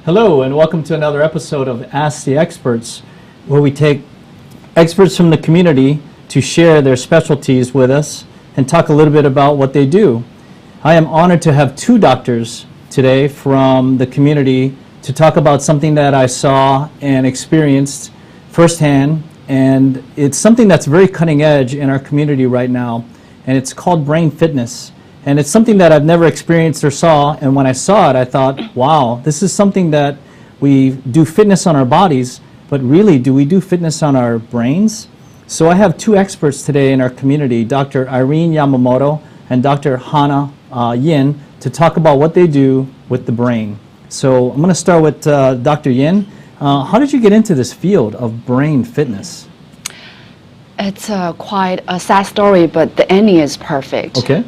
Hello, and welcome to another episode of Ask the Experts, where we take experts from the community to share their specialties with us and talk a little bit about what they do. I am honored to have two doctors today from the community to talk about something that I saw and experienced firsthand, and it's something that's very cutting edge in our community right now, and it's called brain fitness. And it's something that I've never experienced or saw, and when I saw it, I thought, wow, this is something that we do fitness on our bodies, but really, do we do fitness on our brains? So I have two experts today in our community, Dr. Irene Yamamoto and Dr. Hana Yin, to talk about what they do with the brain. So I'm going to start with Dr. Yin. How did you get into this field of brain fitness? It's quite a sad story, but the ending is perfect. Okay.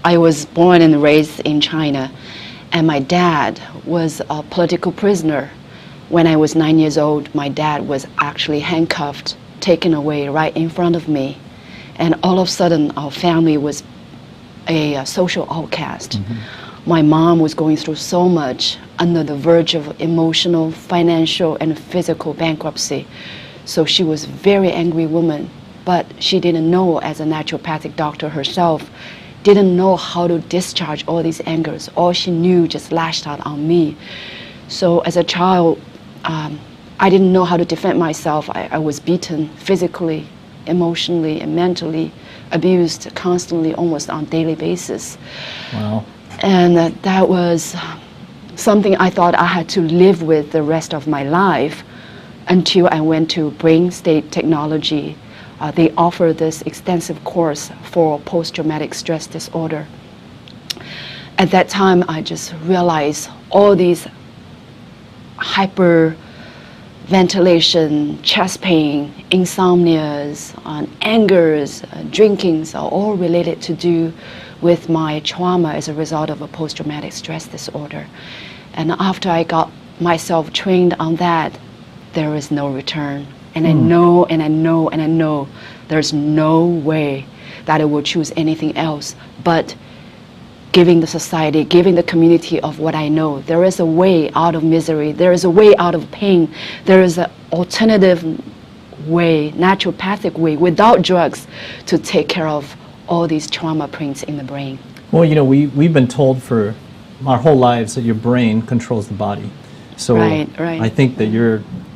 I was born and raised in China, and my dad was a political prisoner. When I was 9 years old, my dad was actually handcuffed, taken away right in front of me. And all of a sudden, our family was a social outcast. Mm-hmm. My mom was going through so much, under the verge of emotional, financial, and physical bankruptcy. So she was a very angry woman, but she didn't know, as a naturopathic doctor herself, didn't know how to discharge all these angers. All she knew just lashed out on me. So as a child, I didn't know how to defend myself. I was beaten physically, emotionally, and mentally, abused constantly, almost on a daily basis. Wow. And that was something I thought I had to live with the rest of my life until I went to Brain State Technology. They offer this extensive course for post-traumatic stress disorder. At that time, I just realized all these hyperventilation, chest pain, insomnias, angers, drinkings are all related to do with my trauma as a result of a post-traumatic stress disorder. And after I got myself trained on that, there is no return. And I know, and I know, and I know there's no way that I will choose anything else but giving the society, giving the community of what I know. There is a way out of misery. There is a way out of pain. There is an alternative way, naturopathic way, without drugs, to take care of all these trauma prints in the brain. Well, you know, we've been told for our whole lives that your brain controls the body. So Right. I think that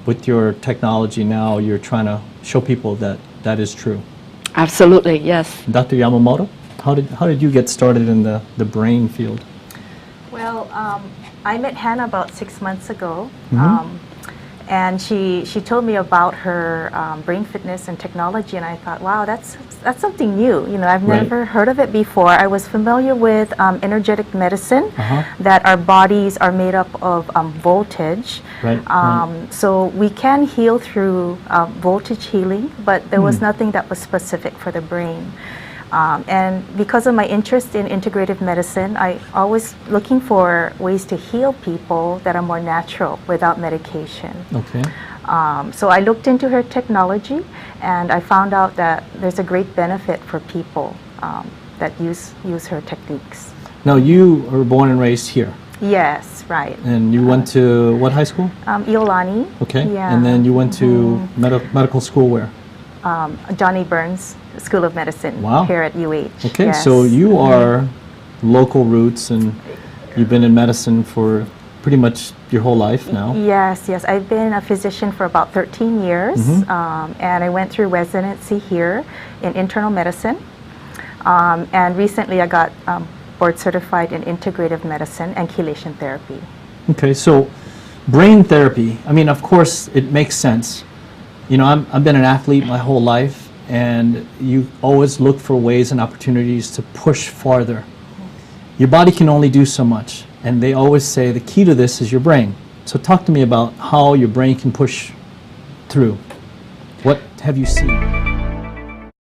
with your technology now, you're trying to show people that that is true. Absolutely, yes. Dr. Yamamoto, how did you get started in the brain field? Well, I met Hannah about 6 months ago, Mm-hmm. and she told me about her brain fitness and technology, and I thought, wow, that's something new. You know, I've Right. never heard of it before. I was familiar with energetic medicine, Uh-huh. that our bodies are made up of voltage. Right. So we can heal through voltage healing, but there was nothing that was specific for the brain. And because of my interest in integrative medicine, I always looking for ways to heal people that are more natural without medication. Okay. So I looked into her technology, and I found out that there's a great benefit for people that use her techniques. Now, you were born and raised here, Yes, right. and you went to what high school? Iolani. Okay. Yeah. And then you went to medical school where? Johnny Burns School of Medicine. Wow. Here at UH. Okay, Yes. so you are local roots, and you've been in medicine for pretty much your whole life now. Yes. I've been a physician for about 13 years, and I went through residency here in internal medicine. And recently I got board certified in integrative medicine and chelation therapy. Okay, so brain therapy, I mean, of course, it makes sense. You know, I've been an athlete my whole life, and you always look for ways and opportunities to push farther. Your body can only do so much, and they always say the key to this is your brain. So talk to me about how your brain can push through. What have you seen?